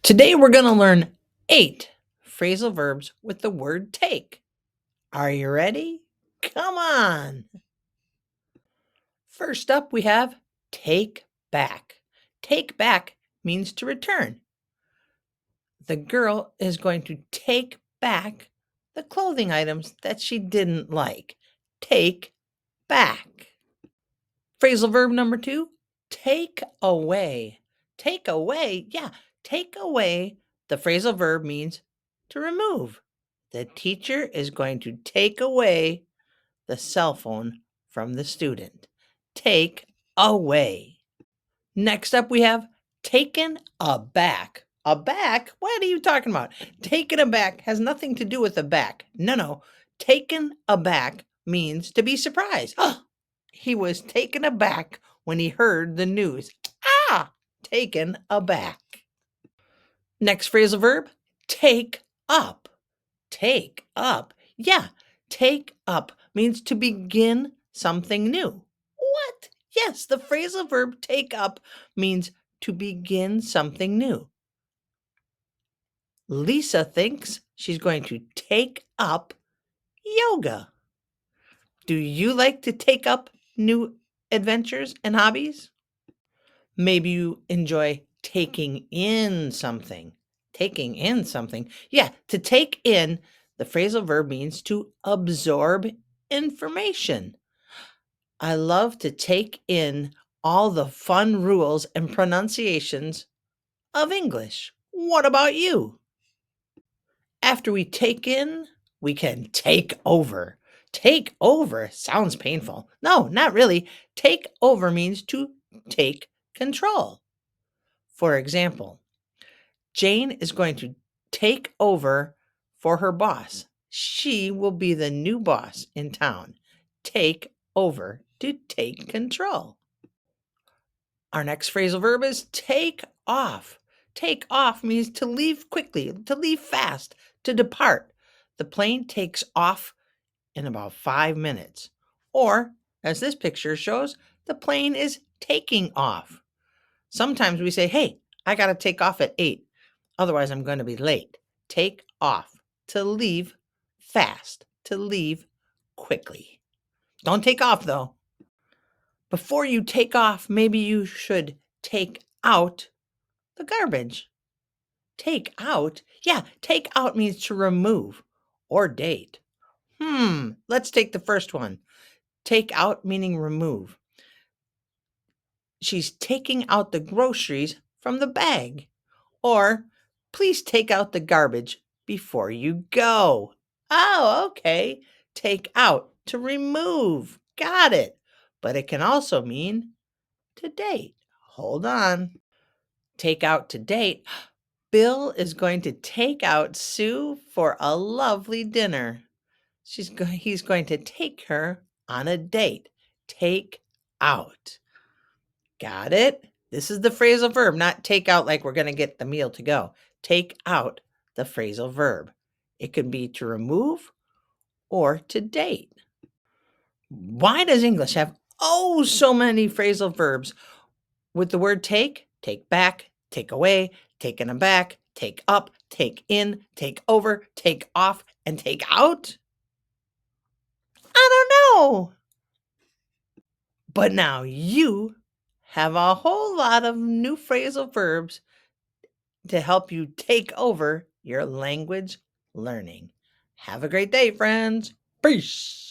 Today we're going to learn 8 phrasal verbs with the word take. Are you ready? Come on. First up, we have take back. Take back means to return. The girl is going to take back the clothing items that she didn't like. Take back. Phrasal verb number 2, take away. Take away, take away. The phrasal verb means to remove. The teacher is going to take away the cell phone from the student. Take away. Next up, we have taken aback. Aback? What are you talking about? Taken aback has nothing to do with aback. No. Taken aback means to be surprised. He was taken aback when he heard the news. Taken aback. Next phrasal verb, take up. Take up. Take up means to begin something new. What? Yes, the phrasal verb take up means to begin something new. Lisa thinks she's going to take up yoga. Do you like to take up new adventures and hobbies? Maybe you enjoy taking in something. Taking in something. To take in, the phrasal verb means to absorb information. I love to take in all the fun rules and pronunciations of English. What about you? After we take in, we can take over. Take over sounds painful. No, not really. Take over means to take control. For example, Jane is going to take over for her boss. She will be the new boss in town. Take over, to take control. Our next phrasal verb is take off. Take off means to leave quickly, to leave fast, to depart. The plane takes off in about 5 minutes. Or, as this picture shows, the plane is taking off. Sometimes we say, hey, I got to take off at 8. Otherwise, I'm going to be late. Take off, to leave fast, to leave quickly. Don't take off, though. Before you take off, maybe you should take out the garbage. Take out? Take out means to remove or date. Let's take the first one. Take out meaning remove. She's taking out the groceries from the bag. Or, please take out the garbage before you go. Oh, okay. Take out, to remove. Got it. But it can also mean to date. Hold on. Take out to date. Bill is going to take out Sue for a lovely dinner. He's going to take her on a date. Take out. Got it? This is the phrasal verb, not take out like we're going to get the meal to go. Take out, the phrasal verb. It can be to remove or to date. Why does English have so many phrasal verbs with the word take? Take back, take away, taken aback, take up, take in, take over, take off, and take out? I don't know. But now you have a whole lot of new phrasal verbs to help you take over your language learning. Have a great day, friends. Peace.